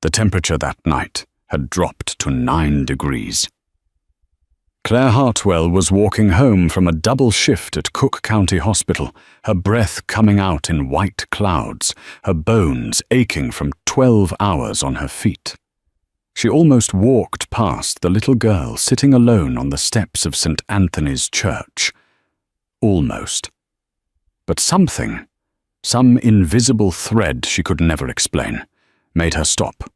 The temperature that night had dropped to 9 degrees. Claire Hartwell was walking home from a double shift at Cook County Hospital, her breath coming out in white clouds, her bones aching from 12 hours on her feet. She almost walked past the little girl sitting alone on the steps of St. Anthony's Church. Almost. But something, some invisible thread she could never explain, made her stop.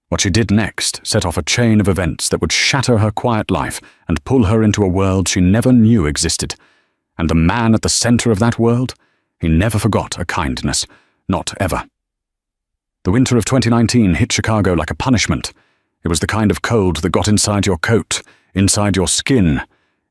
What she did next set off a chain of events that would shatter her quiet life and pull her into a world she never knew existed. And the man at the center of that world, he never forgot a kindness, not ever. The winter of 2019 hit Chicago like a punishment. It was the kind of cold that got inside your coat, inside your skin,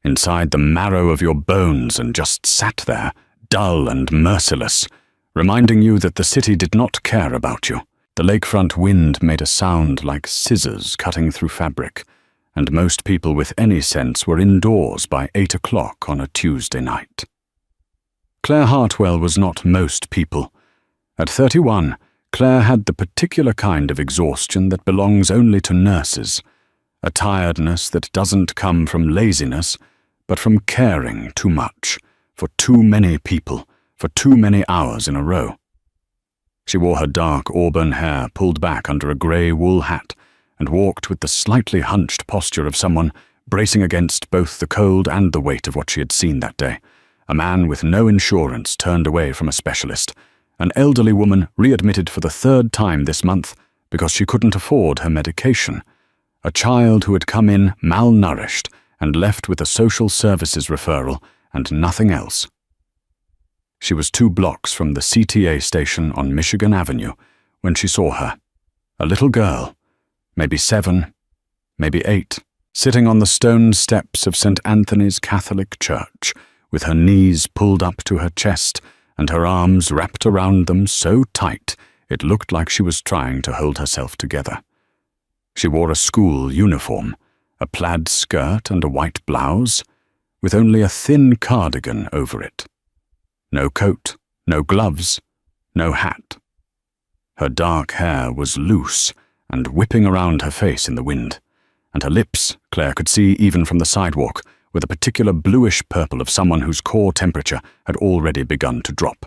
inside the marrow of your bones and just sat there, dull and merciless, reminding you that the city did not care about you. The lakefront wind made a sound like scissors cutting through fabric, and most people with any sense were indoors by 8 o'clock on a Tuesday night. Claire Hartwell was not most people. At 31, Claire had the particular kind of exhaustion that belongs only to nurses, a tiredness that doesn't come from laziness, but from caring too much, for too many people, for too many hours in a row. She wore her dark auburn hair pulled back under a grey wool hat and walked with the slightly hunched posture of someone bracing against both the cold and the weight of what she had seen that day. A man with no insurance turned away from a specialist, an elderly woman readmitted for the 3rd time this month because she couldn't afford her medication, a child who had come in malnourished and left with a social services referral and nothing else. She was 2 blocks from the CTA station on Michigan Avenue when she saw her, a little girl, maybe 7, maybe 8, sitting on the stone steps of St. Anthony's Catholic Church, with her knees pulled up to her chest and her arms wrapped around them so tight it looked like she was trying to hold herself together. She wore a school uniform, a plaid skirt and a white blouse, with only a thin cardigan over it. No coat, no gloves, no hat. Her dark hair was loose and whipping around her face in the wind, and her lips, Claire could see even from the sidewalk, were the particular bluish purple of someone whose core temperature had already begun to drop.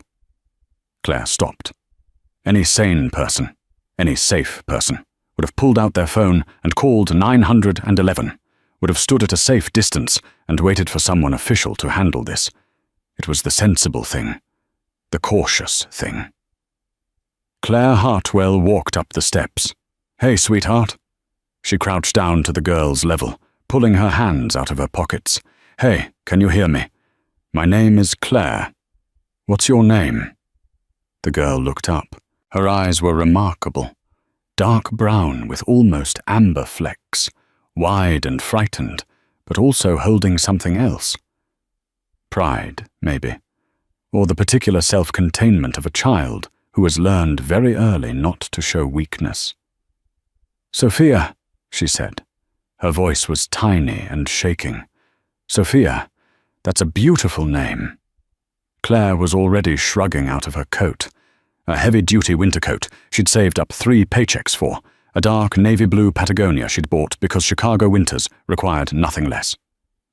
Claire stopped. Any sane person, any safe person, would have pulled out their phone and called 911, would have stood at a safe distance and waited for someone official to handle this. It was the sensible thing, the cautious thing. Claire Hartwell walked up the steps. "Hey, sweetheart." She crouched down to the girl's level, pulling her hands out of her pockets. "Hey, can you hear me? My name is Claire. What's your name?" The girl looked up. Her eyes were remarkable, dark brown with almost amber flecks, wide and frightened, but also holding something else. Pride, maybe, or the particular self-containment of a child who has learned very early not to show weakness. "Sophia," she said. Her voice was tiny and shaking. "Sophia, that's a beautiful name." Claire was already shrugging out of her coat, a heavy-duty winter coat she'd saved up 3 paychecks for, a dark navy blue Patagonia she'd bought because Chicago winters required nothing less.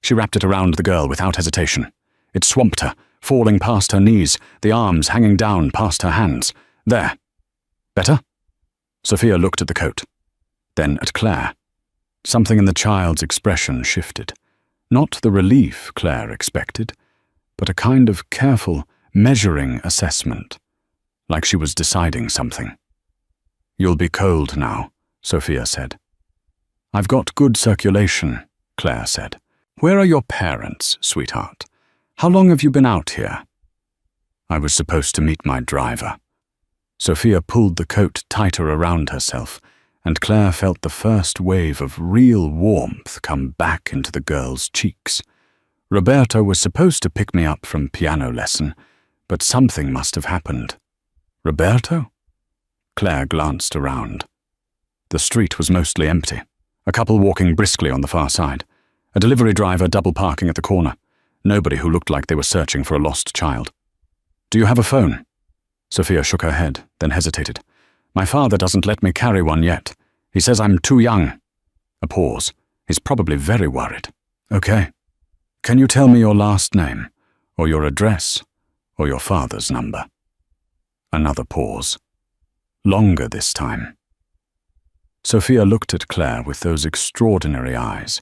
She wrapped it around the girl without hesitation. It swamped her, falling past her knees, the arms hanging down past her hands. "There. Better?" Sophia looked at the coat, then at Claire. Something in the child's expression shifted. Not the relief Claire expected, but a kind of careful, measuring assessment, like she was deciding something. "You'll be cold now," Sophia said. "I've got good circulation," Claire said. "Where are your parents, sweetheart? How long have you been out here?" "I was supposed to meet my driver." Sophia pulled the coat tighter around herself, and Claire felt the first wave of real warmth come back into the girl's cheeks. "Roberto was supposed to pick me up from piano lesson, but something must have happened." "Roberto?" Claire glanced around. The street was mostly empty, a couple walking briskly on the far side, a delivery driver double parking at the corner, nobody who looked like they were searching for a lost child. "Do you have a phone?" Sophia shook her head, then hesitated. My father doesn't let me carry one yet. He says I'm too young. A pause. He's probably very worried. Okay. Can you tell me your last name, or your address, or your father's number? Another pause. Longer this time. Sophia looked at Claire with those extraordinary eyes,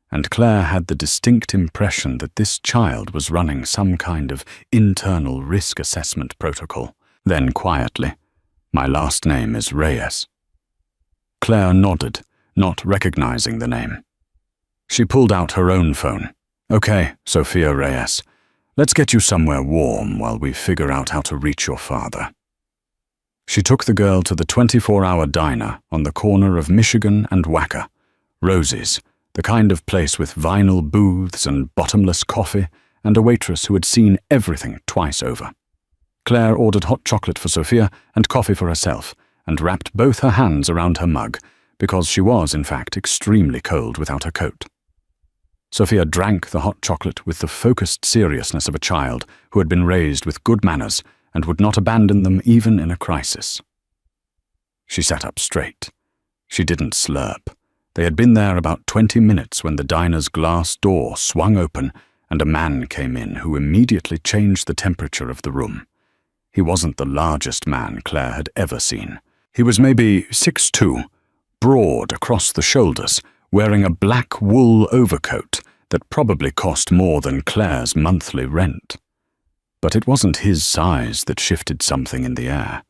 and Claire had the distinct impression that this child was running some kind of internal risk assessment protocol. Then quietly, my last name is Reyes. Claire nodded, not recognizing the name. She pulled out her own phone. Okay, Sophia Reyes, let's get you somewhere warm while we figure out how to reach your father. She took the girl to the 24-hour diner on the corner of Michigan and Wacker, Rosie's, the kind of place with vinyl booths and bottomless coffee, and a waitress who had seen everything twice over. Claire ordered hot chocolate for Sophia and coffee for herself, and wrapped both her hands around her mug, because she was, in fact, extremely cold without her coat. Sophia drank the hot chocolate with the focused seriousness of a child who had been raised with good manners and would not abandon them even in a crisis. She sat up straight. She didn't slurp. They had been there about 20 minutes when the diner's glass door swung open and a man came in who immediately changed the temperature of the room. He wasn't the largest man Claire had ever seen. He was maybe 6'2", broad across the shoulders, wearing a black wool overcoat that probably cost more than Claire's monthly rent. But it wasn't his size that shifted something in the air.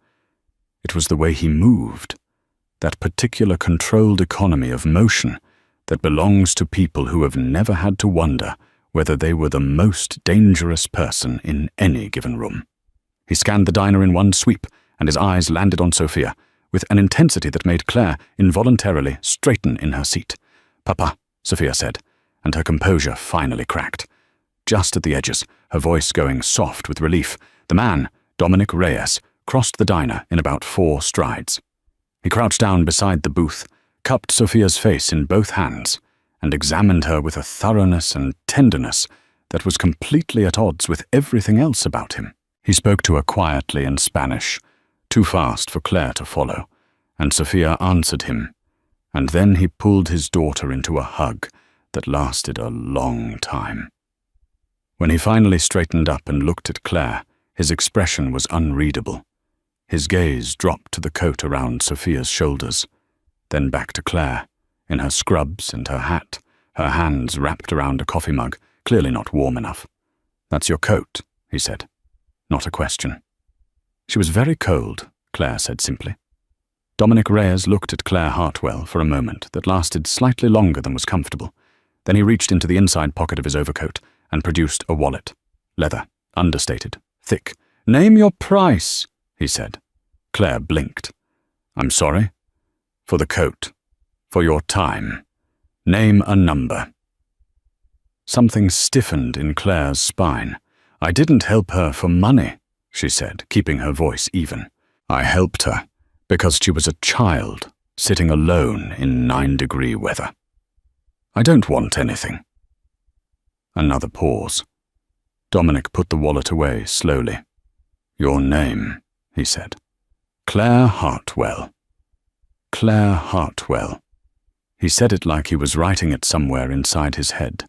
It was the way he moved, that particular controlled economy of motion that belongs to people who have never had to wonder whether they were the most dangerous person in any given room. He scanned the diner in one sweep, and his eyes landed on Sophia, with an intensity that made Claire involuntarily straighten in her seat. "Papa," Sophia said, and her composure finally cracked. Just at the edges, her voice going soft with relief, the man, Dominic Reyes, crossed the diner in about 4 strides. He crouched down beside the booth, cupped Sophia's face in both hands, and examined her with a thoroughness and tenderness that was completely at odds with everything else about him. He spoke to her quietly in Spanish, too fast for Claire to follow, and Sophia answered him, and then he pulled his daughter into a hug that lasted a long time. When he finally straightened up and looked at Claire, his expression was unreadable. His gaze dropped to the coat around Sophia's shoulders, then back to Claire, in her scrubs and her hat, her hands wrapped around a coffee mug, clearly not warm enough. "That's your coat," he said. Not a question. She was very cold, Claire said simply. Dominic Reyes looked at Claire Hartwell for a moment that lasted slightly longer than was comfortable. Then he reached into the inside pocket of his overcoat and produced a wallet. Leather, understated, thick. "Name your price," he said. Claire blinked. "I'm sorry?" "For the coat. For your time. Name a number." Something stiffened in Claire's spine. "I didn't help her for money," she said, keeping her voice even. "I helped her because she was a child sitting alone in 9-degree weather. I don't want anything." Another pause. Dominic put the wallet away slowly. "Your name," he said. "Claire Hartwell. Claire Hartwell." He said it like he was writing it somewhere inside his head.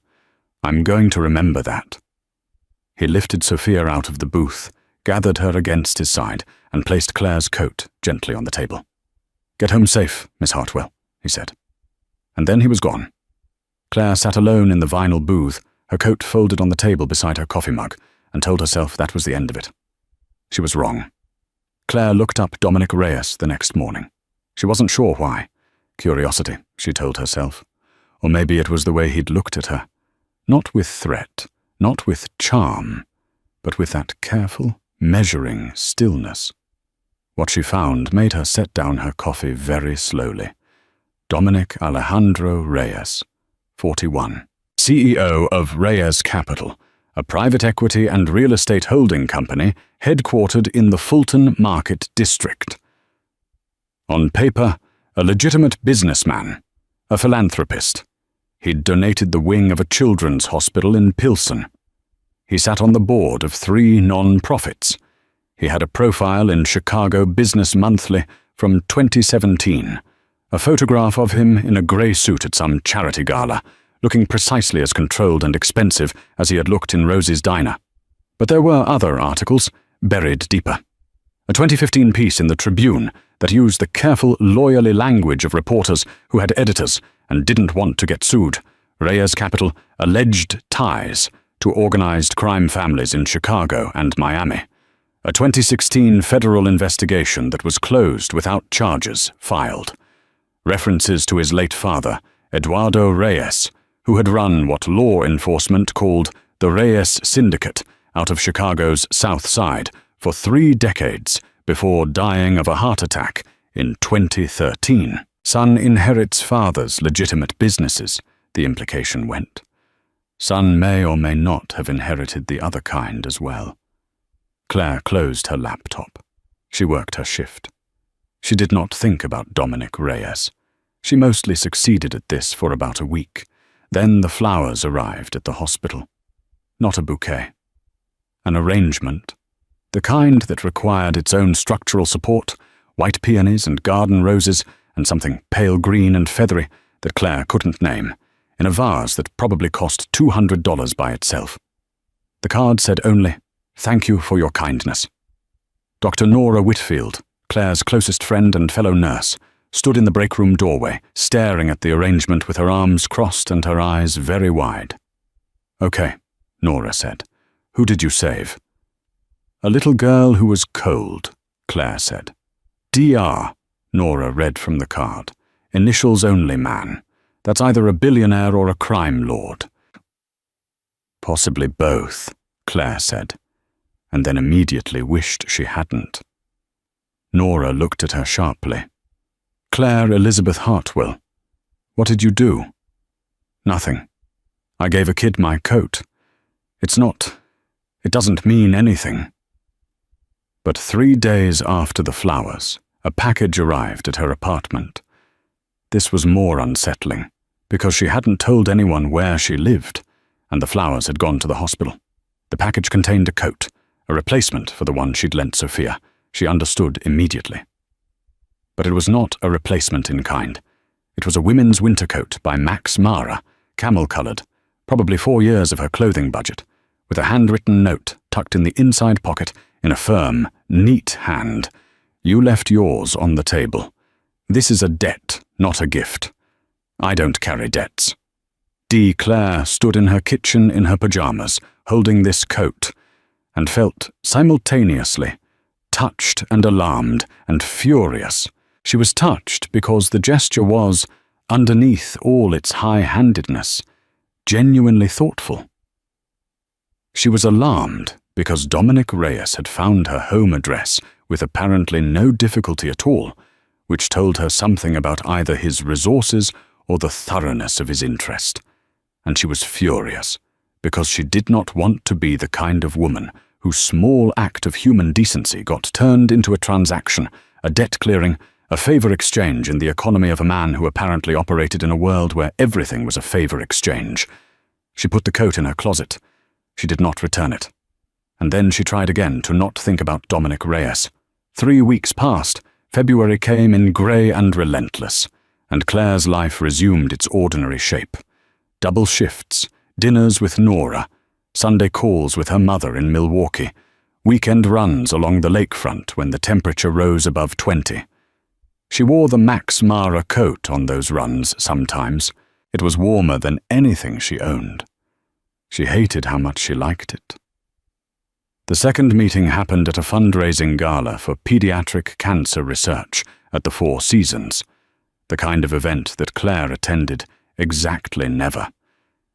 "I'm going to remember that." He lifted Sophia out of the booth, gathered her against his side, and placed Claire's coat gently on the table. "Get home safe, Miss Hartwell," he said. And then he was gone. Claire sat alone in the vinyl booth, her coat folded on the table beside her coffee mug, and told herself that was the end of it. She was wrong. Claire looked up Dominic Reyes the next morning. She wasn't sure why. Curiosity, she told herself. Or maybe it was the way he'd looked at her. Not with threat, not with charm, but with that careful, measuring stillness. What she found made her set down her coffee very slowly. Dominic Alejandro Reyes, 41, CEO of Reyes Capital, a private equity and real estate holding company headquartered in the Fulton Market District. On paper, a legitimate businessman, a philanthropist. He'd donated the wing of a children's hospital in Pilsen. He sat on the board of 3 non-profits. He had a profile in Chicago Business Monthly from 2017, a photograph of him in a grey suit at some charity gala, looking precisely as controlled and expensive as he had looked in Rosie's diner. But there were other articles, buried deeper. A 2015 piece in the Tribune that used the careful, lawyerly language of reporters who had editors and didn't want to get sued. Reyes Capital alleged ties to organized crime families in Chicago and Miami. A 2016 federal investigation that was closed without charges filed. References to his late father, Eduardo Reyes, who had run what law enforcement called the Reyes Syndicate out of Chicago's South Side for 3 decades before dying of a heart attack in 2013. Son inherits father's legitimate businesses, the implication went. Son may or may not have inherited the other kind as well. Claire closed her laptop. She worked her shift. She did not think about Dominic Reyes. She mostly succeeded at this for about a week. Then the flowers arrived at the hospital. Not a bouquet. An arrangement. The kind that required its own structural support, white peonies and garden roses, and something pale green and feathery that Claire couldn't name, in a vase that probably cost $200 by itself. The card said only, "Thank you for your kindness." Dr. Nora Whitfield, Claire's closest friend and fellow nurse, stood in the break room doorway, staring at the arrangement with her arms crossed and her eyes very wide. "Okay," Nora said. "Who did you save?" "A little girl who was cold," Claire said. "DR," Nora read from the card. "Initials only man. That's either a billionaire or a crime lord." "Possibly both," Claire said, and then immediately wished she hadn't. Nora looked at her sharply. "Claire Elizabeth Hartwell. What did you do?" "Nothing. I gave a kid my coat. It doesn't mean anything." But 3 days after the flowers, a package arrived at her apartment. This was more unsettling, because she hadn't told anyone where she lived, and the flowers had gone to the hospital. The package contained a coat, a replacement for the one she'd lent Sophia. She understood immediately. But it was not a replacement in kind. It was a women's winter coat by Max Mara, camel-colored, probably 4 years of her clothing budget, with a handwritten note tucked in the inside pocket in a firm, neat hand. "You left yours on the table. This is a debt, not a gift. I don't carry debts." Claire stood in her kitchen in her pajamas, holding this coat, and felt simultaneously touched and alarmed and furious. She was touched because the gesture was, underneath all its high-handedness, genuinely thoughtful. She was alarmed because Dominic Reyes had found her home address with apparently no difficulty at all, which told her something about either his resources or the thoroughness of his interest. And she was furious, because she did not want to be the kind of woman whose small act of human decency got turned into a transaction, a debt clearing, a favor exchange in the economy of a man who apparently operated in a world where everything was a favor exchange. She put the coat in her closet. She did not return it. And then she tried again to not think about Dominic Reyes. 3 weeks passed. February came in grey and relentless, and Claire's life resumed its ordinary shape. Double shifts, dinners with Nora, Sunday calls with her mother in Milwaukee, weekend runs along the lakefront when the temperature rose above 20. She wore the Max Mara coat on those runs sometimes. It was warmer than anything she owned. She hated how much she liked it. The second meeting happened at a fundraising gala for pediatric cancer research at the Four Seasons, the kind of event that Claire attended exactly never,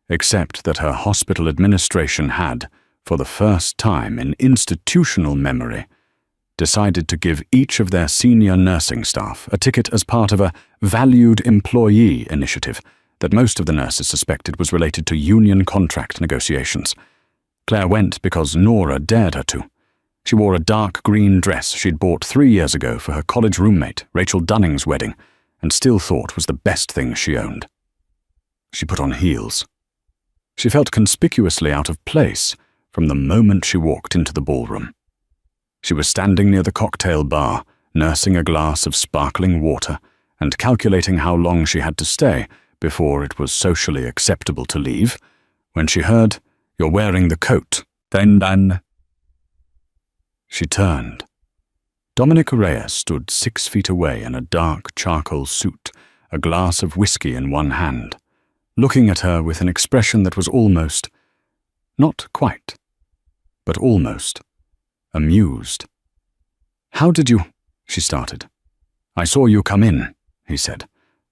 except that her hospital administration had, for the first time in institutional memory, decided to give each of their senior nursing staff a ticket as part of a valued employee initiative that most of the nurses suspected was related to union contract negotiations. Claire went because Nora dared her to. She wore a dark green dress she'd bought 3 years ago for her college roommate, Rachel Dunning's wedding, and still thought was the best thing she owned. She put on heels. She felt conspicuously out of place from the moment she walked into the ballroom. She was standing near the cocktail bar, nursing a glass of sparkling water and calculating how long she had to stay before it was socially acceptable to leave, when she heard, "You're wearing the coat." Dan. She turned. Dominic Reyes stood 6 feet away in a dark charcoal suit, a glass of whiskey in one hand, looking at her with an expression that was almost, not quite, but almost, amused. "How did you—" she started. "I saw you come in," he said.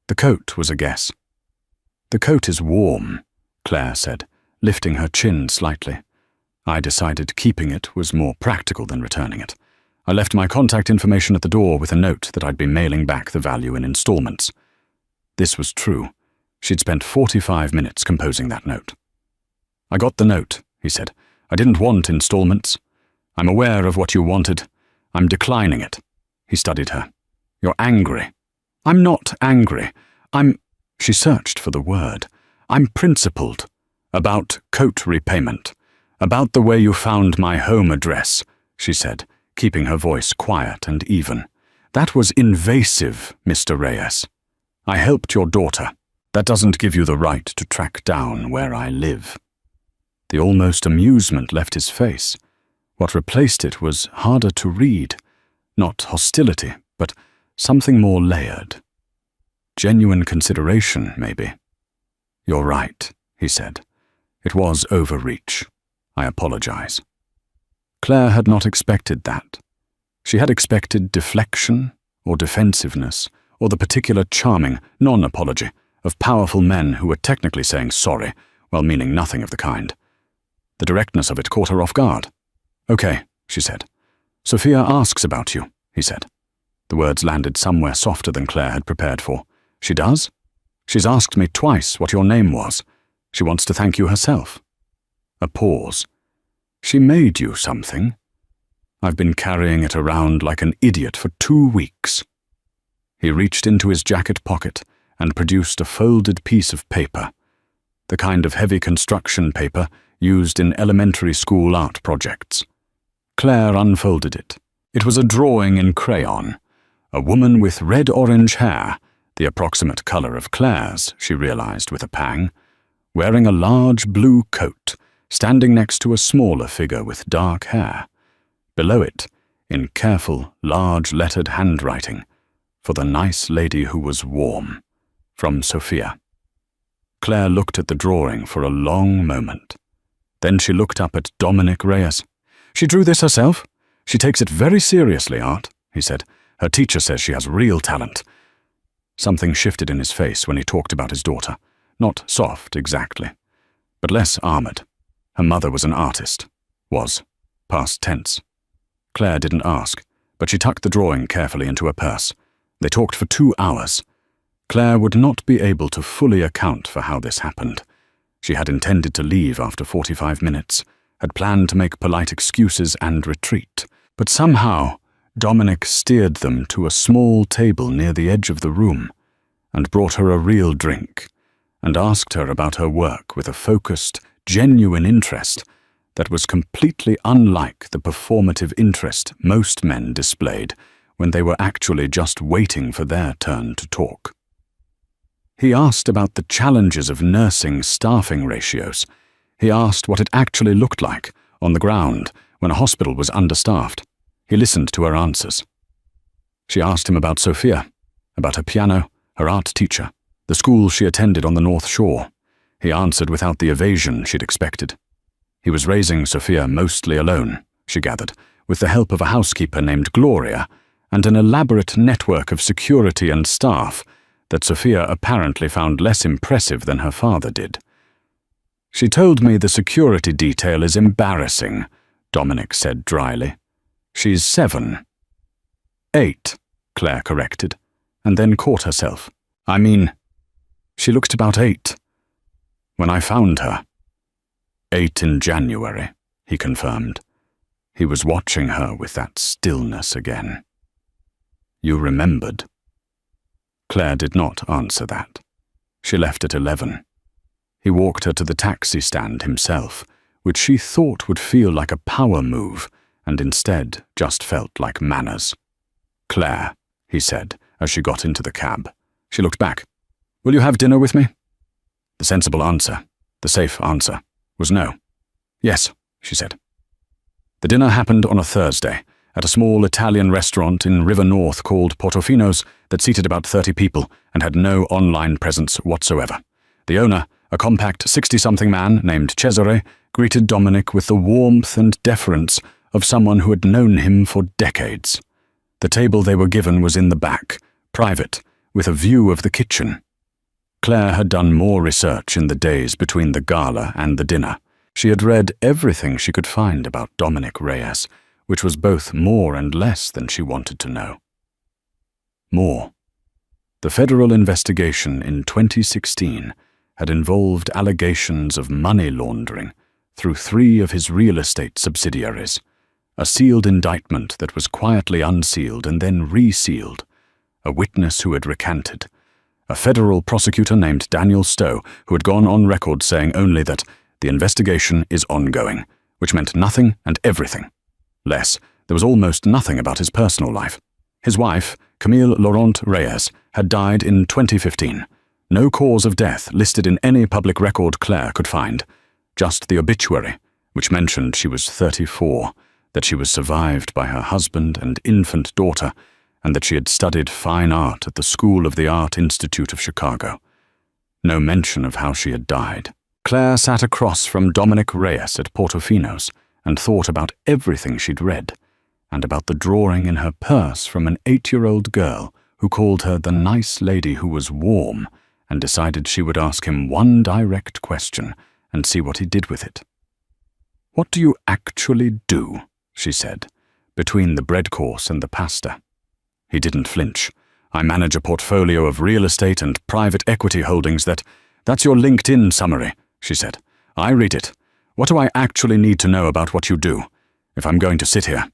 "The coat was a guess." "The coat is warm," Claire said, lifting her chin slightly. "I decided keeping it was more practical than returning it. I left my contact information at the door with a note that I'd be mailing back the value in installments." This was true. She'd spent 45 minutes composing that note. "I got the note," he said. "I didn't want installments. I'm aware of what you wanted. I'm declining it." He studied her. "You're angry." "I'm not angry. She searched for the word. "I'm principled. About coat repayment. About the way you found my home address," she said, keeping her voice quiet and even. "That was invasive, Mr. Reyes. I helped your daughter. That doesn't give you the right to track down where I live." The almost amusement left his face. What replaced it was harder to read. Not hostility, but something more layered. Genuine consideration, maybe. "You're right," he said. "It was overreach. I apologize." Claire had not expected that. She had expected deflection or defensiveness or the particular charming non-apology of powerful men who were technically saying sorry while meaning nothing of the kind. The directness of it caught her off guard. "Okay," she said. "Sophia asks about you," he said. The words landed somewhere softer than Claire had prepared for. "She does? She's asked me twice what your name was. She wants to thank you herself." A pause. "She made you something?" "I've been carrying it around like an idiot for 2 weeks." He reached into his jacket pocket and produced a folded piece of paper, the kind of heavy construction paper used in elementary school art projects. Claire unfolded it. It was a drawing in crayon. A woman with red-orange hair, the approximate color of Claire's, she realized with a pang, wearing a large blue coat, standing next to a smaller figure with dark hair. Below it, in careful, large-lettered handwriting, "For the nice lady who was warm," from Sophia. Claire looked at the drawing for a long moment. Then she looked up at Dominic Reyes. "She drew this herself? She takes it very seriously, Art," he said. "Her teacher says she has real talent." Something shifted in his face when he talked about his daughter. Not soft, exactly, but less armored. Her mother was an artist. Was. Past tense. Claire didn't ask, but she tucked the drawing carefully into her purse. They talked for 2 hours. Claire would not be able to fully account for how this happened. She had intended to leave after 45 minutes, had planned to make polite excuses and retreat, but somehow Dominic steered them to a small table near the edge of the room and brought her a real drink and asked her about her work with a focused, genuine interest that was completely unlike the performative interest most men displayed when they were actually just waiting for their turn to talk. He asked about the challenges of nursing staffing ratios. He asked what it actually looked like on the ground when a hospital was understaffed. He listened to her answers. She asked him about Sophia, about her piano, her art teacher, the school she attended on the North Shore. He answered without the evasion she'd expected. He was raising Sophia mostly alone, she gathered, with the help of a housekeeper named Gloria and an elaborate network of security and staff that Sophia apparently found less impressive than her father did. "She told me the security detail is embarrassing," Dominic said dryly. "She's 7. 8, Claire corrected, and then caught herself. "I mean, she looked about 8. When I found her." 8 in January, he confirmed. He was watching her with that stillness again. "You remembered?" Claire did not answer that. She left at 11. He walked her to the taxi stand himself, which she thought would feel like a power move, and instead just felt like manners. "Claire," he said as she got into the cab. She looked back. "Will you have dinner with me?" The sensible answer, the safe answer, was no. "Yes," she said. The dinner happened on a Thursday, at a small Italian restaurant in River North called Portofino's that seated about 30 people and had no online presence whatsoever. The owner, a compact 60-something man named Cesare, greeted Dominic with the warmth and deference of someone who had known him for decades. The table they were given was in the back, private, with a view of the kitchen. Claire had done more research in the days between the gala and the dinner. She had read everything she could find about Dominic Reyes, which was both more and less than she wanted to know. More. The federal investigation in 2016 had involved allegations of money laundering through 3 of his real estate subsidiaries, a sealed indictment that was quietly unsealed and then resealed, a witness who had recanted, a federal prosecutor named Daniel Stowe who had gone on record saying only that the investigation is ongoing, which meant nothing and everything. Less, there was almost nothing about his personal life. His wife, Camille Laurent Reyes, had died in 2015. No cause of death listed in any public record Claire could find, just the obituary, which mentioned she was 34, that she was survived by her husband and infant daughter, and that she had studied fine art at the School of the Art Institute of Chicago. No mention of how she had died. Claire sat across from Dominic Reyes at Portofino's and thought about everything she'd read, and about the drawing in her purse from an 8-year-old girl who called her the nice lady who was warm, and decided she would ask him one direct question and see what he did with it. "What do you actually do?" she said, between the bread course and the pasta. He didn't flinch. "I manage a portfolio of real estate and private equity holdings that's your LinkedIn summary," she said. "I read it. What do I actually need to know about what you do, if I'm going to sit here?"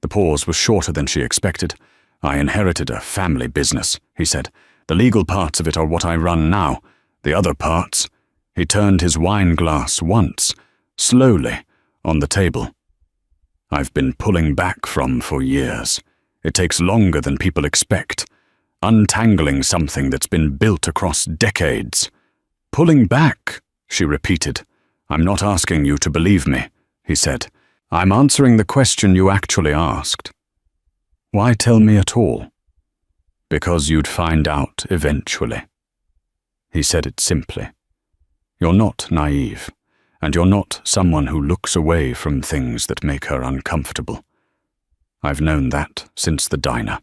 The pause was shorter than she expected. "I inherited a family business," he said. "The legal parts of it are what I run now. The other parts—" He turned his wine glass once, slowly, on the table. "I've been pulling back from for years. It takes longer than people expect. Untangling something that's been built across decades." "Pulling back," she repeated. "I'm not asking you to believe me," he said. "I'm answering the question you actually asked." "Why tell me at all?" "Because you'd find out eventually." He said it simply. "You're not naive, and you're not someone who looks away from things that make her uncomfortable. I've known that since the diner."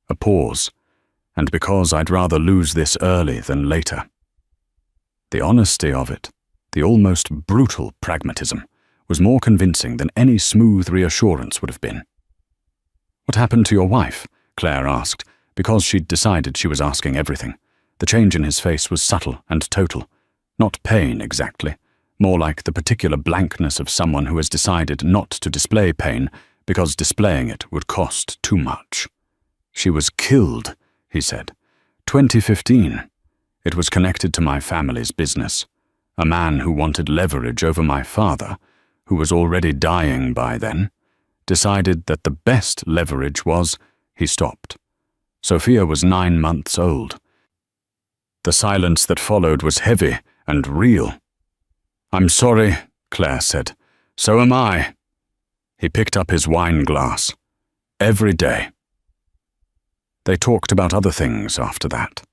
A pause, and because I'd rather lose this early than later. The honesty of it, the almost brutal pragmatism, was more convincing than any smooth reassurance would have been. "What happened to your wife?" Claire asked, because she'd decided she was asking everything. The change in his face was subtle and total. Not pain, exactly. More like the particular blankness of someone who has decided not to display pain because displaying it would cost too much. "She was killed," he said. 2015. It was connected to my family's business. A man who wanted leverage over my father, who was already dying by then, decided that the best leverage was—" He stopped. Sophia was 9 months old. The silence that followed was heavy and real. "I'm sorry," Claire said. "So am I." He picked up his wine glass. "Every day." They talked about other things after that.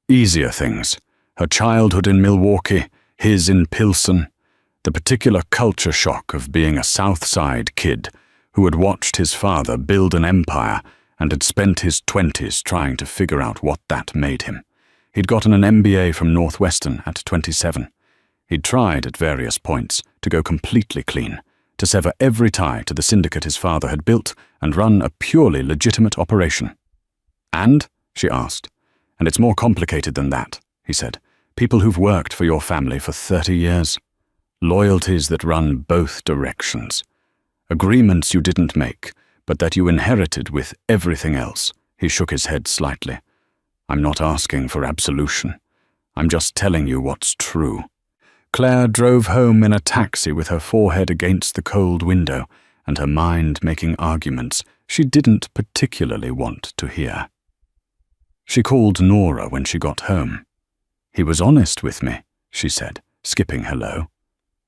Easier things. Her childhood in Milwaukee, his in Pilsen, the particular culture shock of being a South Side kid who had watched his father build an empire and had spent his 20s trying to figure out what that made him. He'd gotten an MBA from Northwestern at 27. He'd tried at various points to go completely clean, to sever every tie to the syndicate his father had built and run a purely legitimate operation. "And?" she asked. "And it's more complicated than that," he said. "People who've worked for your family for 30 years. Loyalties that run both directions. Agreements you didn't make, but that you inherited with everything else." He shook his head slightly. "I'm not asking for absolution. I'm just telling you what's true." Claire drove home in a taxi with her forehead against the cold window and her mind making arguments she didn't particularly want to hear. She called Nora when she got home. "He was honest with me," she said, skipping hello.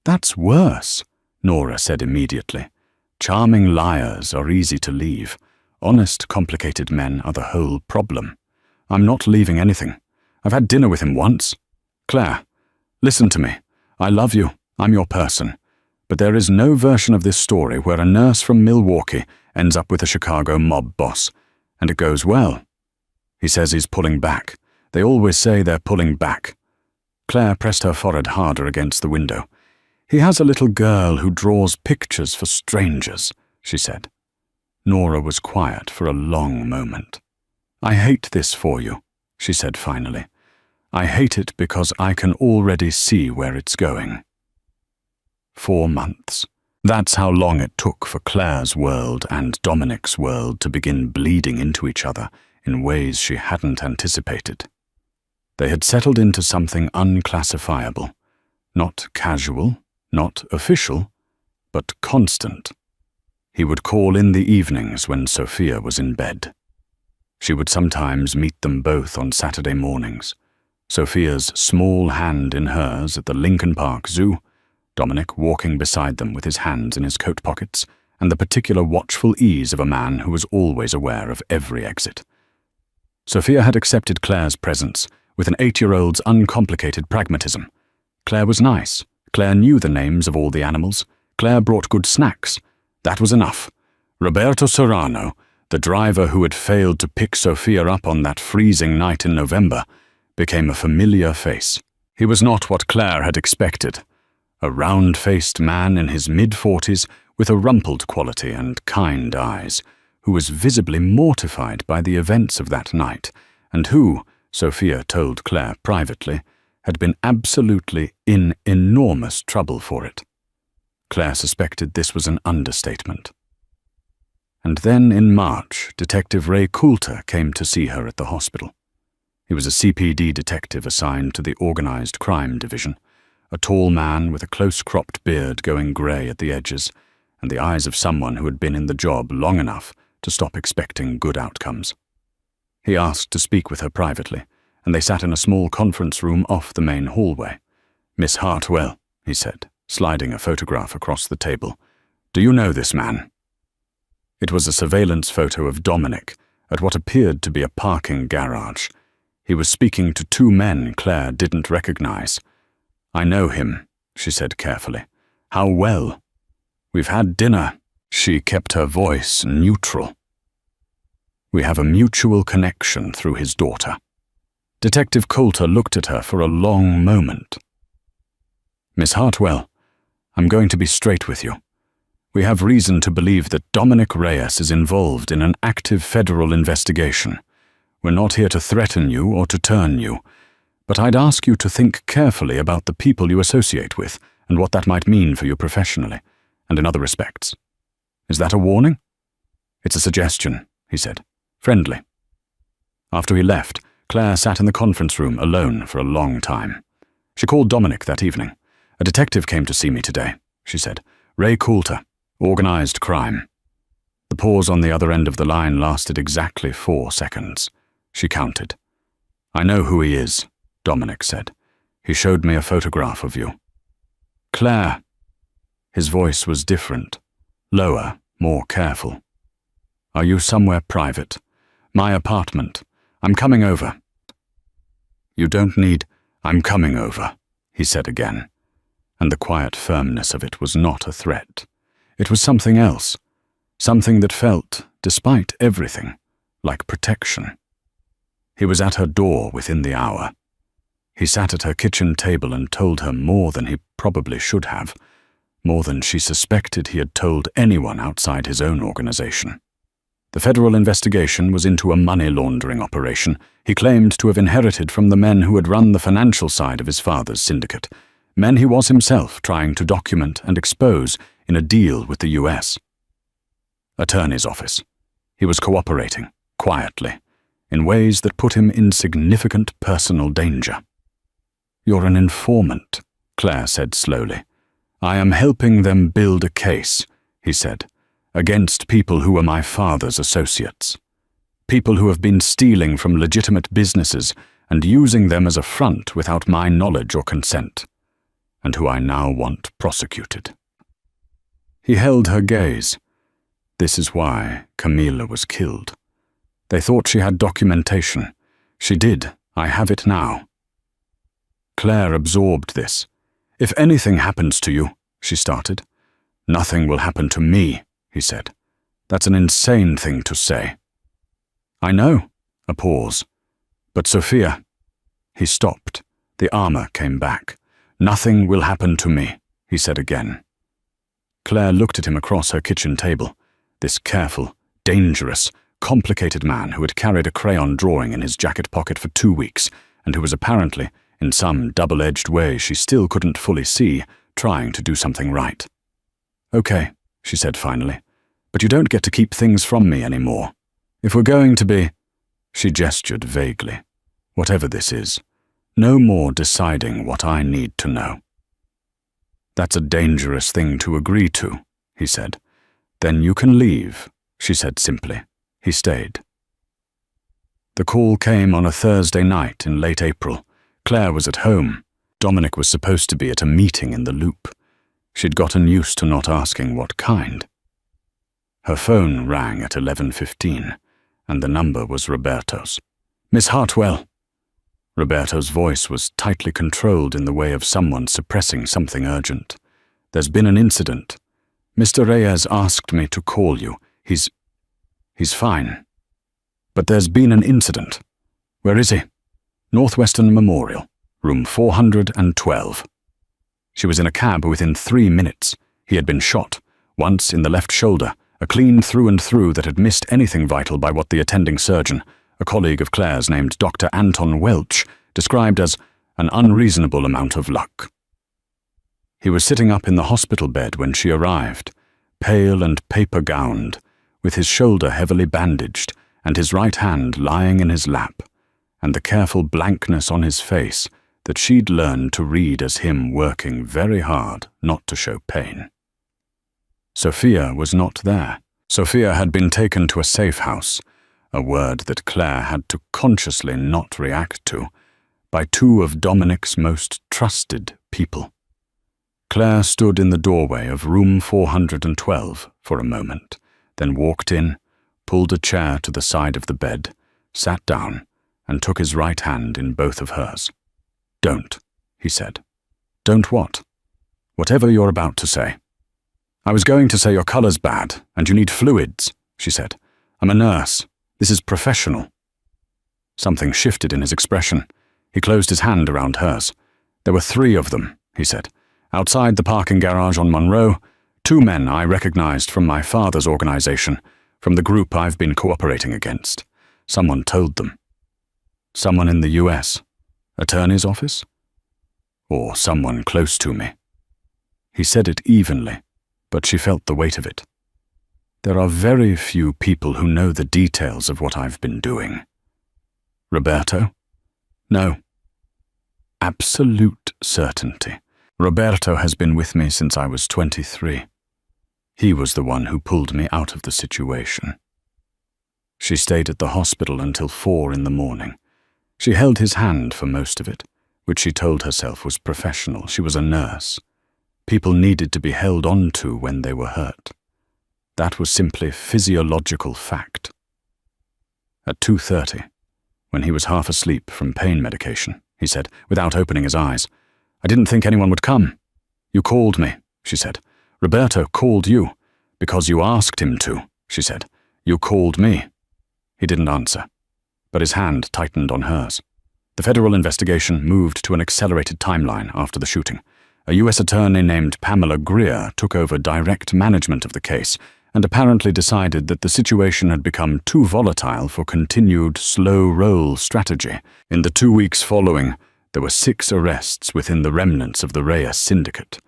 "That's worse," Nora said immediately. "Charming liars are easy to leave. Honest, complicated men are the whole problem. I'm not leaving anything. I've had dinner with him once. Claire, listen to me. I love you. I'm your person. But there is no version of this story where a nurse from Milwaukee ends up with a Chicago mob boss, and it goes well." He says he's pulling back. They always say they're pulling back. Claire pressed her forehead harder against the window. "He has a little girl who draws pictures for strangers," she said. Nora was quiet for a long moment. "I hate this for you," she said finally. "I hate it because I can already see where it's going." 4 months. That's how long it took for Claire's world and Dominic's world to begin bleeding into each other in ways she hadn't anticipated. They had settled into something unclassifiable, not casual, not official, but constant. He would call in the evenings when Sophia was in bed. She would sometimes meet them both on Saturday mornings, Sophia's small hand in hers at the Lincoln Park Zoo, Dominic walking beside them with his hands in his coat pockets, and the particular watchful ease of a man who was always aware of every exit. Sophia had accepted Claire's presence with an 8-year-old's uncomplicated pragmatism. Claire was nice. Claire knew the names of all the animals. Claire brought good snacks. That was enough. Roberto Serrano, the driver who had failed to pick Sophia up on that freezing night in November, became a familiar face. He was not what Claire had expected. A round-faced man in his mid-40s with a rumpled quality and kind eyes, who was visibly mortified by the events of that night, and who, Sophia told Claire privately, had been absolutely in enormous trouble for it. Claire suspected this was an understatement. And then in March, Detective Ray Coulter came to see her at the hospital. He was a CPD detective assigned to the Organized Crime Division, a tall man with a close-cropped beard going grey at the edges, and the eyes of someone who had been in the job long enough to stop expecting good outcomes. He asked to speak with her privately, and they sat in a small conference room off the main hallway. "Miss Hartwell," he said, sliding a photograph across the table. "Do you know this man?" It was a surveillance photo of Dominic at what appeared to be a parking garage. He was speaking to 2 men Claire didn't recognize. "I know him," she said carefully. "How well?" "We've had dinner." She kept her voice neutral. "We have a mutual connection through his daughter." Detective Coulter looked at her for a long moment. "Miss Hartwell, I'm going to be straight with you. We have reason to believe that Dominic Reyes is involved in an active federal investigation. We're not here to threaten you or to turn you, but I'd ask you to think carefully about the people you associate with and what that might mean for you professionally and in other respects. Is that a warning?" "It's a suggestion," he said, friendly. After he left, Claire sat in the conference room alone for a long time. She called Dominic that evening. "A detective came to see me today," she said. "Ray Coulter, Organized Crime." The pause on the other end of the line lasted exactly 4 seconds. She counted. "I know who he is," Dominic said. "He showed me a photograph of you." "Claire." His voice was different, lower, more careful. "Are you somewhere private?" "My apartment. I'm coming over." "You don't need, I'm coming over," he said again, and the quiet firmness of it was not a threat. It was something else, something that felt, despite everything, like protection. He was at her door within the hour. He sat at her kitchen table and told her more than he probably should have, more than she suspected he had told anyone outside his own organization. The federal investigation was into a money laundering operation he claimed to have inherited from the men who had run the financial side of his father's syndicate, men he was himself trying to document and expose in a deal with the US. Attorney's office. He was cooperating, quietly, in ways that put him in significant personal danger. "You're an informant," Claire said slowly. "I am helping them build a case," he said. against people who were my father's associates. People who have been stealing from legitimate businesses and using them as a front without my knowledge or consent, and who I now want prosecuted. He held her gaze. This is why Camila was killed. They thought she had documentation. She did. I have it now. Claire absorbed this. If anything happens to you, she started. Nothing will happen to me, he said. That's an insane thing to say. I know. A pause. But Sophia. He stopped. The armor came back. Nothing will happen to me, he said again. Claire looked at him across her kitchen table. This careful, dangerous, complicated man who had carried a crayon drawing in his jacket pocket for 2 weeks, and who was apparently, in some double-edged way she still couldn't fully see, trying to do something right. Okay, she said finally, but you don't get to keep things from me anymore. If we're going to be— She gestured vaguely. Whatever this is, no more deciding what I need to know. That's a dangerous thing to agree to, he said. Then you can leave, she said simply. He stayed. The call came on a Thursday night in late April. Claire was at home. Dominic was supposed to be at a meeting in the Loop. She'd gotten used to not asking what kind. Her phone rang at 11:15, and the number was Roberto's. Miss Hartwell. Roberto's voice was tightly controlled in the way of someone suppressing something urgent. There's been an incident. Mr. Reyes asked me to call you. He's fine. But there's been an incident. Where is he? Northwestern Memorial, room 412. She was in a cab within 3 minutes. He had been shot, once in the left shoulder, a clean through and through that had missed anything vital by what the attending surgeon, a colleague of Claire's named Dr. Anton Welch, described as an unreasonable amount of luck. He was sitting up in the hospital bed when she arrived, pale and paper-gowned, with his shoulder heavily bandaged and his right hand lying in his lap, and the careful blankness on his face that she'd learned to read as him working very hard not to show pain. Sophia was not there. Sophia had been taken to a safe house, a word that Claire had to consciously not react to, by 2 of Dominic's most trusted people. Claire stood in the doorway of room 412 for a moment, then walked in, pulled a chair to the side of the bed, sat down, and took his right hand in both of hers. Don't, he said. Don't what? Whatever you're about to say. I was going to say your color's bad, and you need fluids, she said. I'm a nurse. This is professional. Something shifted in his expression. He closed his hand around hers. There were 3 of them, he said. Outside the parking garage on Monroe, 2 men I recognized from my father's organization, from the group I've been cooperating against. Someone told them. Someone in the US? Attorney's office? Or someone close to me? He said it evenly, but she felt the weight of it. There are very few people who know the details of what I've been doing. Roberto? No. Absolute certainty. Roberto has been with me since I was 23. He was the one who pulled me out of the situation. She stayed at the hospital until 4 in the morning. She held his hand for most of it, which she told herself was professional. She was a nurse. People needed to be held on to when they were hurt. That was simply physiological fact. At 2:30, when he was half asleep from pain medication, he said, without opening his eyes, I didn't think anyone would come. You called me, she said. Roberto called you. Because you asked him to, she said. You called me. He didn't answer, but his hand tightened on hers. The federal investigation moved to an accelerated timeline after the shooting. A U.S. attorney named Pamela Greer took over direct management of the case and apparently decided that the situation had become too volatile for continued slow-roll strategy. In the 2 weeks following, there were 6 arrests within the remnants of the Reyes syndicate,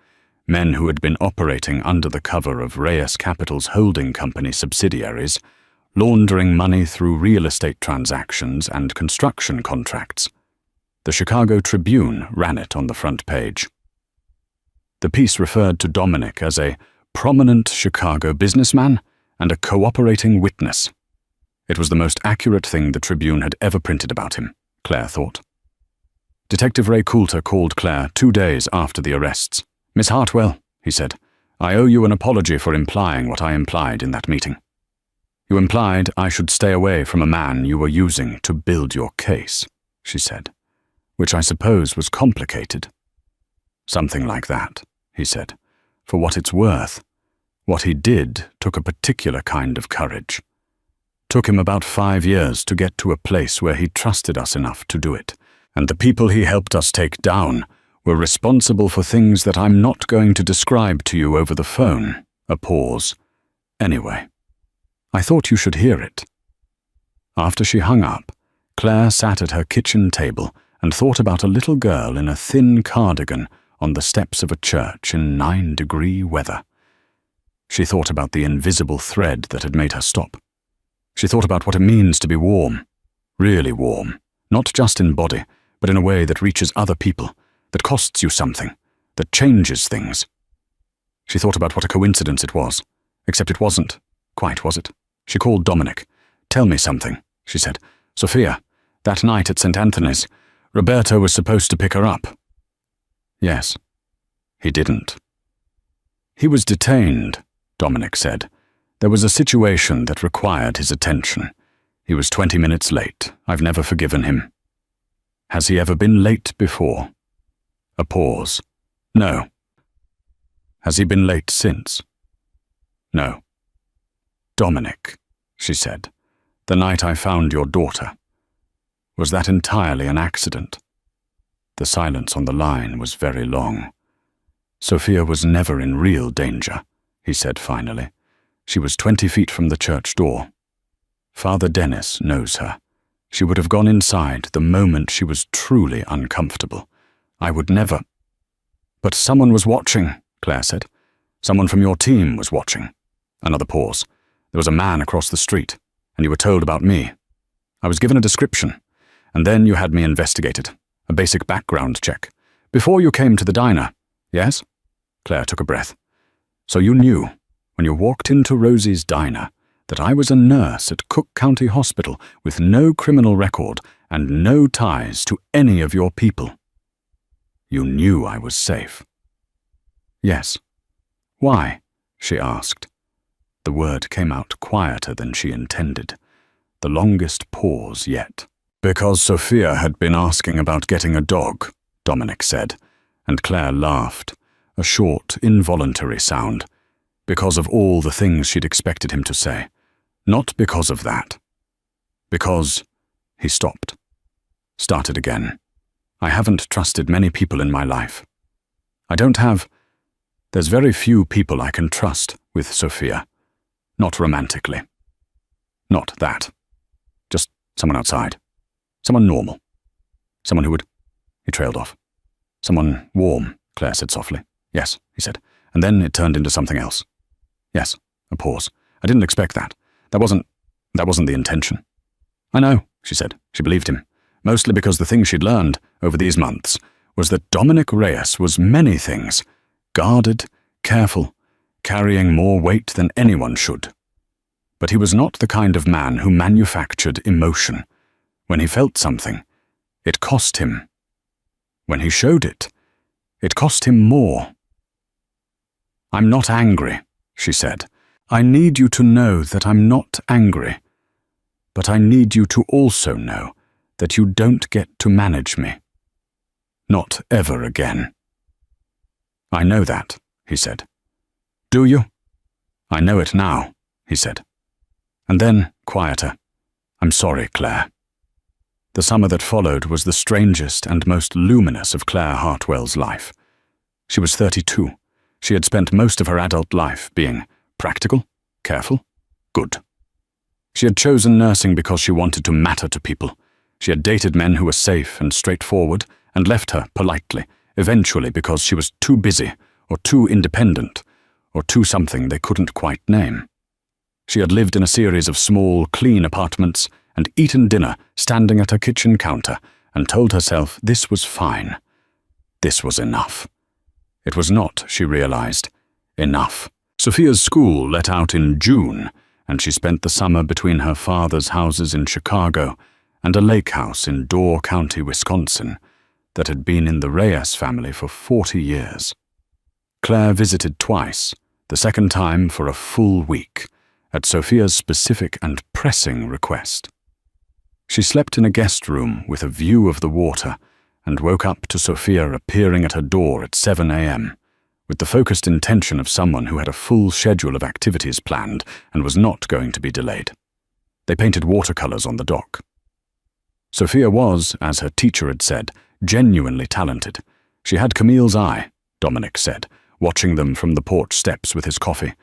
men who had been operating under the cover of Reyes Capital's holding company subsidiaries, laundering money through real estate transactions and construction contracts. The Chicago Tribune ran it on the front page. The piece referred to Dominic as a prominent Chicago businessman and a cooperating witness. It was the most accurate thing the Tribune had ever printed about him, Claire thought. Detective Ray Coulter called Claire 2 days after the arrests. "Miss Hartwell," he said, "I owe you an apology for implying what I implied in that meeting. You implied I should stay away from a man you were using to build your case," she said, "which I suppose was complicated." "Something like that," he said. "For what it's worth, what he did took a particular kind of courage. Took him about 5 years to get to a place where he trusted us enough to do it, and the people he helped us take down were responsible for things that I'm not going to describe to you over the phone." A pause. "Anyway, I thought you should hear it." After she hung up, Claire sat at her kitchen table and thought about a little girl in a thin cardigan on the steps of a church in 9-degree weather. She thought about the invisible thread that had made her stop. She thought about what it means to be warm, really warm, not just in body, but in a way that reaches other people, that costs you something, that changes things. She thought about what a coincidence it was, except it wasn't quite, was it? She called Dominic. "Tell me something," she said. "Sophia, that night at St. Anthony's, Roberto was supposed to pick her up." "Yes." "He didn't." "He was detained," Dominic said. "There was a situation that required his attention. He was 20 minutes late. I've never forgiven him." "Has he ever been late before?" A pause. "No." "Has he been late since?" "No." "Dominic," she said, "the night I found your daughter. Was that entirely an accident?" The silence on the line was very long. "Sophia was never in real danger," he said finally. "She was 20 feet from the church door. Father Dennis knows her. She would have gone inside the moment she was truly uncomfortable. I would never—" "But someone was watching," Claire said. "Someone from your team was watching." Another pause. "There was a man across the street, and you were told about me. I was given a description, and then you had me investigated. A basic background check. Before you came to the diner." "Yes?" Claire took a breath. "So you knew, when you walked into Rosie's diner, that I was a nurse at Cook County Hospital with no criminal record and no ties to any of your people. You knew I was safe." "Yes." "Why?" she asked. The word came out quieter than she intended. The longest pause yet. "Because Sophia had been asking about getting a dog," Dominic said, and Claire laughed, a short, involuntary sound. Because of all the things she'd expected him to say. Not because of that. Because— He stopped. Started again. "I haven't trusted many people in my life. I don't have— There's very few people I can trust with Sophia. Not romantically. Not that. Just someone outside. Someone normal. Someone who would—" He trailed off. "Someone warm," Claire said softly. "Yes," he said, and then it turned into something else. "Yes." A pause. "I didn't expect that. That wasn't the intention." "I know," she said. She believed him, mostly because the thing she'd learned over these months was that Dominic Reyes was many things, guarded, careful, carrying more weight than anyone should. But he was not the kind of man who manufactured emotion. When he felt something, it cost him. When he showed it, it cost him more. "I'm not angry," she said. "I need you to know that I'm not angry. But I need you to also know that you don't get to manage me. Not ever again." "I know that," he said. "Do you?" "I know it now," he said. And then, quieter, "I'm sorry, Claire." The summer that followed was the strangest and most luminous of Claire Hartwell's life. She was 32. She had spent most of her adult life being practical, careful, good. She had chosen nursing because she wanted to matter to people. She had dated men who were safe and straightforward and left her politely, eventually because she was too busy or too independent or too something they couldn't quite name. She had lived in a series of small, clean apartments and eaten dinner standing at her kitchen counter and told herself this was fine. This was enough. It was not, she realized, enough. Sophia's school let out in June, and she spent the summer between her father's houses in Chicago and a lake house in Door County, Wisconsin, that had been in the Reyes family for 40 years. Claire visited twice, the second time for a full week, at Sophia's specific and pressing request. She slept in a guest room with a view of the water and woke up to Sophia appearing at her door at 7 a.m., with the focused intention of someone who had a full schedule of activities planned and was not going to be delayed. They painted watercolors on the dock. Sophia was, as her teacher had said, genuinely talented. She had Camille's eye, Dominic said, watching them from the porch steps with his coffee,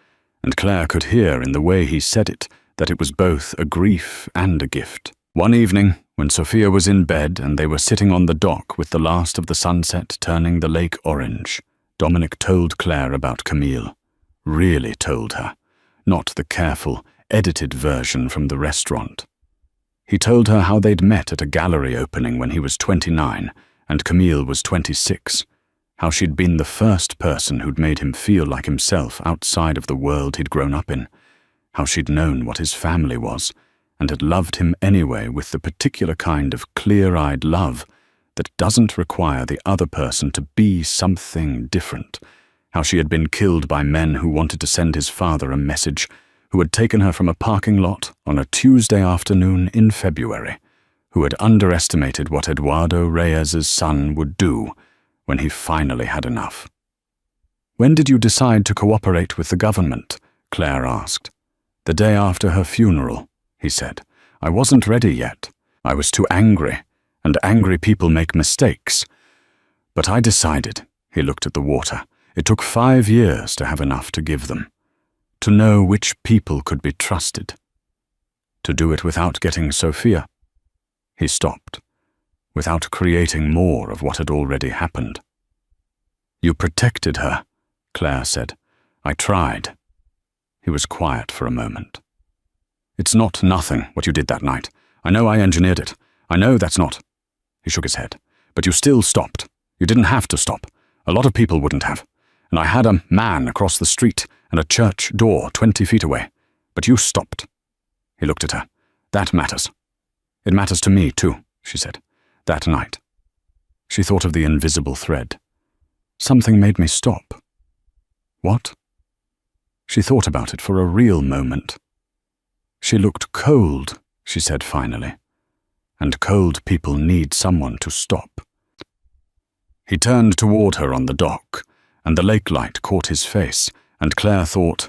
and Claire could hear in the way he said it that it was both a grief and a gift. One evening, when Sophia was in bed and they were sitting on the dock with the last of the sunset turning the lake orange, Dominic told Claire about Camille. Really told her, not the careful, edited version from the restaurant. He told her how they'd met at a gallery opening when he was 29 and Camille was 26, how she'd been the first person who'd made him feel like himself outside of the world he'd grown up in, how she'd known what his family was and had loved him anyway with the particular kind of clear-eyed love that doesn't require the other person to be something different, how she had been killed by men who wanted to send his father a message, who had taken her from a parking lot on a Tuesday afternoon in February, who had underestimated what Eduardo Reyes's son would do when he finally had enough. "When did you decide to cooperate with the government?" Claire asked. "The day after her funeral," he said. "I wasn't ready yet. I was too angry, and angry people make mistakes. But I decided," he looked at the water, "it took 5 years to have enough to give them. To know which people could be trusted. To do it without getting Sophia." He stopped, without creating more of what had already happened. "You protected her," Claire said. "I tried." He was quiet for a moment. "It's not nothing, what you did that night. I know I engineered it. I know that's not—" He shook his head. "But you still stopped. You didn't have to stop. A lot of people wouldn't have. And I had a man across the street and a church door 20 feet away. But you stopped." He looked at her. "That matters." "It matters to me, too," she said. "That night." She thought of the invisible thread. "Something made me stop." "What?" She thought about it for a real moment. "She looked cold," she said finally. "And cold people need someone to stop." He turned toward her on the dock, and the lake light caught his face, and Claire thought,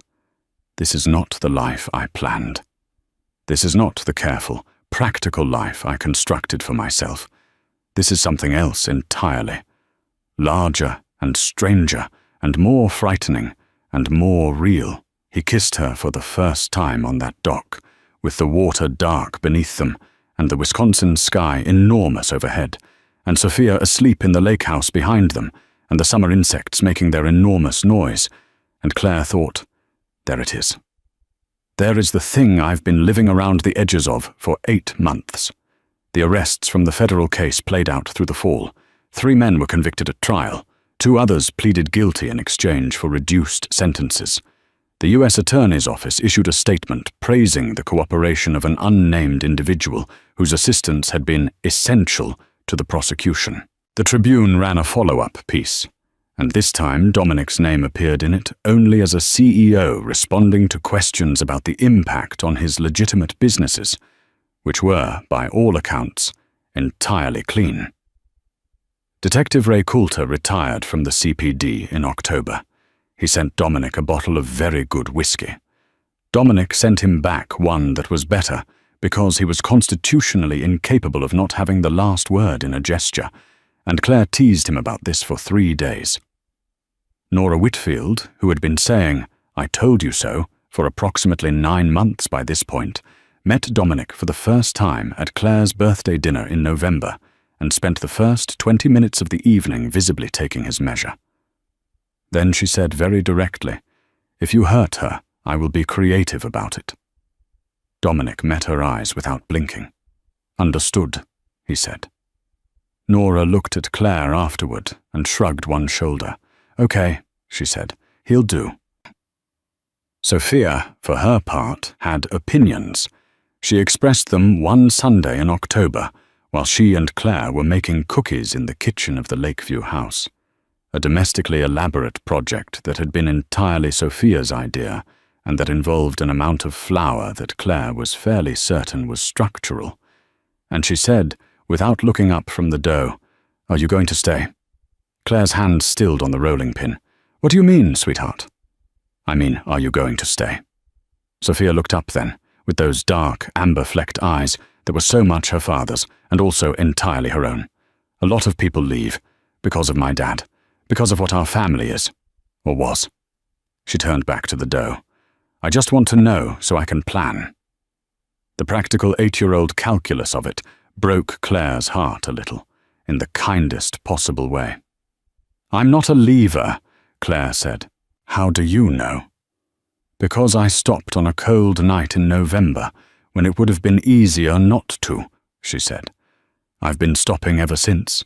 "This is not the life I planned. This is not the careful, practical life I constructed for myself. This is something else entirely. Larger and stranger and more frightening and more real." He kissed her for the first time on that dock, with the water dark beneath them and the Wisconsin sky enormous overhead, and Sophia asleep in the lake house behind them, and the summer insects making their enormous noise, and Claire thought, "There it is. There is the thing I've been living around the edges of for 8 months. The arrests from the federal case played out through the fall. 3 men were convicted at trial. 2 others pleaded guilty in exchange for reduced sentences. The U.S. Attorney's Office issued a statement praising the cooperation of an unnamed individual whose assistance had been essential to the prosecution. The Tribune ran a follow-up piece, and this time Dominic's name appeared in it only as a CEO responding to questions about the impact on his legitimate businesses, which were, by all accounts, entirely clean. Detective Ray Coulter retired from the CPD in October. He sent Dominic a bottle of very good whiskey. Dominic sent him back one that was better because he was constitutionally incapable of not having the last word in a gesture, and Claire teased him about this for 3 days. Nora Whitfield, who had been saying, "I told you so," for approximately 9 months by this point, met Dominic for the first time at Claire's birthday dinner in November and spent the first 20 minutes of the evening visibly taking his measure. Then she said very directly, "If you hurt her, I will be creative about it." Dominic met her eyes without blinking. "Understood," he said. Nora looked at Claire afterward and shrugged one shoulder. "Okay," she said. "He'll do." Sophia, for her part, had opinions. She expressed them one Sunday in October, while she and Claire were making cookies in the kitchen of the Lakeview house. A domestically elaborate project that had been entirely Sophia's idea, and that involved an amount of flour that Claire was fairly certain was structural. And she said, without looking up from the dough, "Are you going to stay?" Claire's hand stilled on the rolling pin. "What do you mean, sweetheart?" "I mean, are you going to stay?" Sophia looked up then, with those dark, amber-flecked eyes that were so much her father's, and also entirely her own. "A lot of people leave, because of my dad, because of what our family is, or was." She turned back to the dough. "I just want to know so I can plan." The practical 8-year-old calculus of it broke Claire's heart a little, in the kindest possible way. "I'm not a leaver," Claire said. "How do you know?" "Because I stopped on a cold night in November, when it would have been easier not to," she said. "I've been stopping ever since."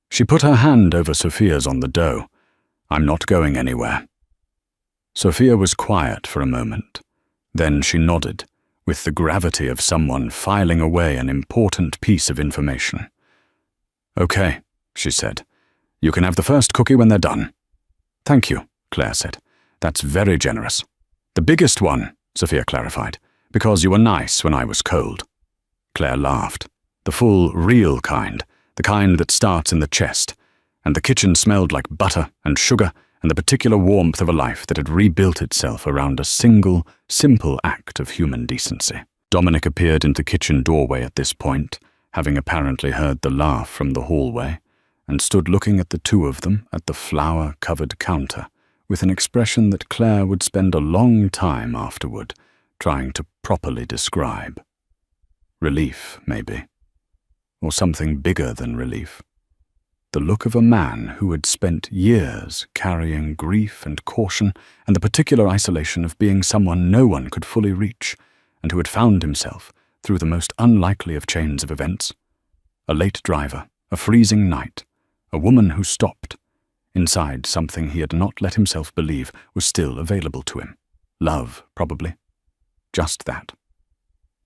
She put her hand over Sophia's on the dough. "I'm not going anywhere." Sophia was quiet for a moment. Then she nodded, with the gravity of someone filing away an important piece of information. "Okay," she said. "You can have the first cookie when they're done." "Thank you," Claire said. "That's very generous." "The biggest one," Sophia clarified, "because you were nice when I was cold." Claire laughed. "The full, real kind, the kind that starts in the chest, and the kitchen smelled like butter and sugar and the particular warmth of a life that had rebuilt itself around a single, simple act of human decency." Dominic appeared in the kitchen doorway at this point, having apparently heard the laugh from the hallway, and stood looking at the two of them at the flour-covered counter, with an expression that Claire would spend a long time afterward trying to properly describe. Relief, maybe. Or something bigger than relief. The look of a man who had spent years carrying grief and caution and the particular isolation of being someone no one could fully reach, and who had found himself, through the most unlikely of chains of events, a late driver, a freezing night, a woman who stopped, inside something he had not let himself believe was still available to him. Love, probably. Just that.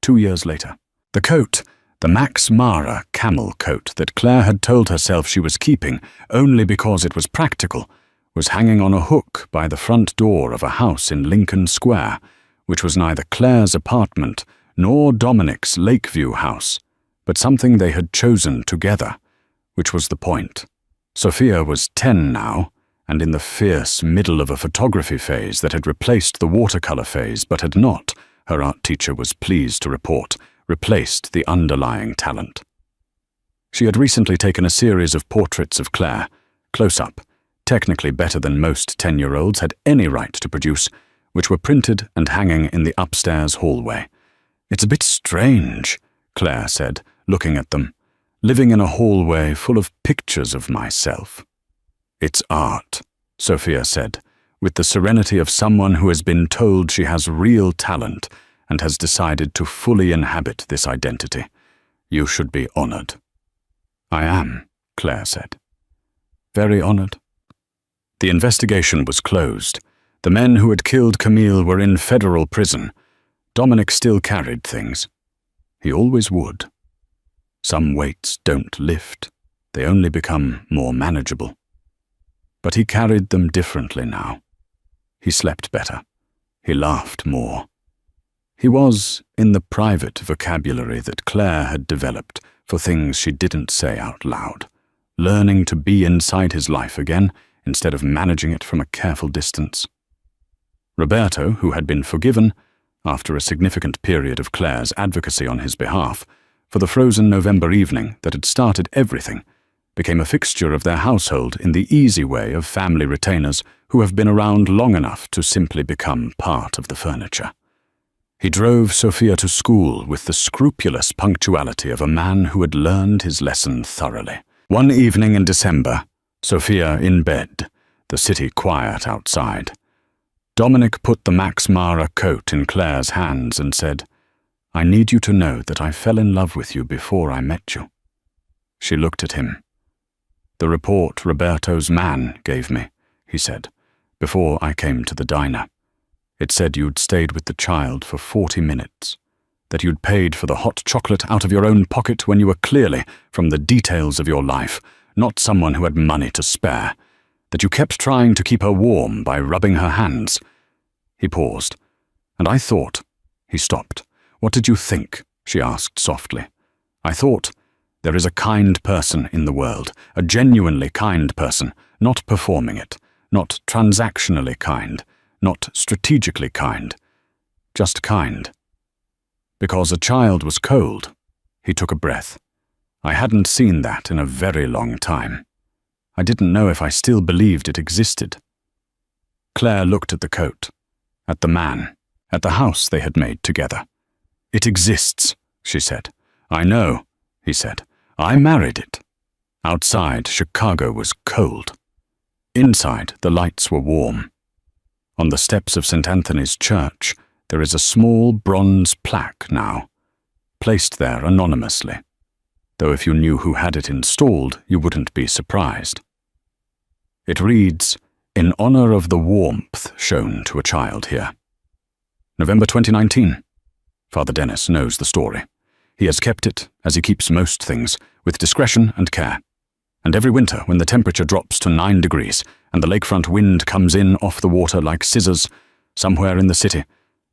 2 years later. The coat, the Max Mara camel coat that Claire had told herself she was keeping only because it was practical, was hanging on a hook by the front door of a house in Lincoln Square, which was neither Claire's apartment nor Dominic's Lakeview house, but something they had chosen together, which was the point. Sophia was 10 now, and in the fierce middle of a photography phase that had replaced the watercolor phase but had not, her art teacher was pleased to report, replaced the underlying talent. She had recently taken a series of portraits of Claire, close-up, technically better than most 10-year-olds had any right to produce, which were printed and hanging in the upstairs hallway. "It's a bit strange," Claire said, looking at them, "living in a hallway full of pictures of myself." "It's art," Sophia said, with the serenity of someone who has been told she has real talent and has decided to fully inhabit this identity. "You should be honored." "I am," Claire said. "Very honored." The investigation was closed. The men who had killed Camille were in federal prison. Dominic still carried things. He always would. Some weights don't lift. They only become more manageable. But he carried them differently now. He slept better. He laughed more. He was in the private vocabulary that Claire had developed for things she didn't say out loud, learning to be inside his life again instead of managing it from a careful distance. Roberto, who had been forgiven, after a significant period of Claire's advocacy on his behalf, for the frozen November evening that had started everything, became a fixture of their household in the easy way of family retainers who have been around long enough to simply become part of the furniture. He drove Sophia to school with the scrupulous punctuality of a man who had learned his lesson thoroughly. One evening in December, Sophia in bed, the city quiet outside, Dominic put the Max Mara coat in Claire's hands and said, "I need you to know that I fell in love with you before I met you." She looked at him. "The report Roberto's man gave me," he said, "before I came to the diner. It said you'd stayed with the child for 40 minutes, that you'd paid for the hot chocolate out of your own pocket when you were clearly, from the details of your life, not someone who had money to spare, that you kept trying to keep her warm by rubbing her hands. He paused, and I thought. He stopped. What did you think? She asked softly. I thought, there is a kind person in the world, a genuinely kind person, not performing it, not transactionally kind, not strategically kind, just kind. Because a child was cold. He took a breath. I hadn't seen that in a very long time. I didn't know if I still believed it existed. Claire looked at the coat, at the man, at the house they had made together. It exists, she said. I know, he said. I married it. Outside, Chicago was cold. Inside, the lights were warm. On the steps of St. Anthony's Church, there is a small bronze plaque now, placed there anonymously, though if you knew who had it installed, you wouldn't be surprised. It reads, "In honor of the warmth shown to a child here." November 2019. Father Dennis knows the story. He has kept it, as he keeps most things, with discretion and care. And every winter, when the temperature drops to 9 degrees and the lakefront wind comes in off the water like scissors, somewhere in the city,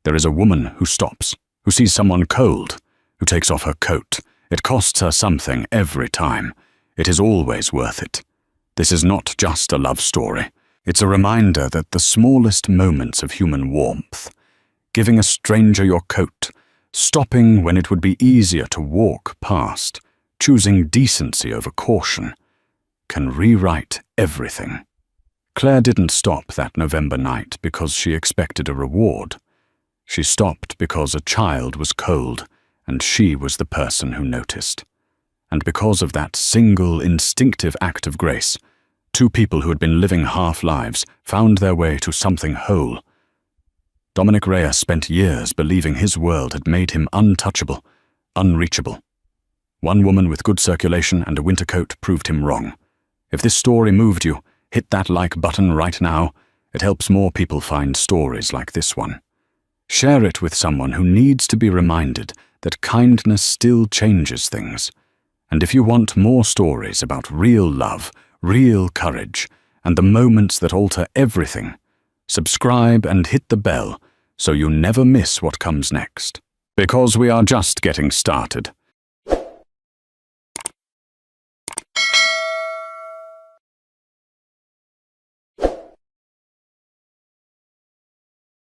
there is a woman who stops, who sees someone cold, who takes off her coat. It costs her something every time. It is always worth it. This is not just a love story. It's a reminder that the smallest moments of human warmth, giving a stranger your coat, stopping when it would be easier to walk past, choosing decency over caution, can rewrite everything. Claire didn't stop that November night because she expected a reward. She stopped because a child was cold, and she was the person who noticed. And because of that single instinctive act of grace, two people who had been living half-lives found their way to something whole. Dominic Reyes spent years believing his world had made him untouchable, unreachable. One woman with good circulation and a winter coat proved him wrong. If this story moved you, hit that like button right now. It helps more people find stories like this one. Share it with someone who needs to be reminded that kindness still changes things. And if you want more stories about real love, real courage, and the moments that alter everything, subscribe and hit the bell so you never miss what comes next. Because we are just getting started.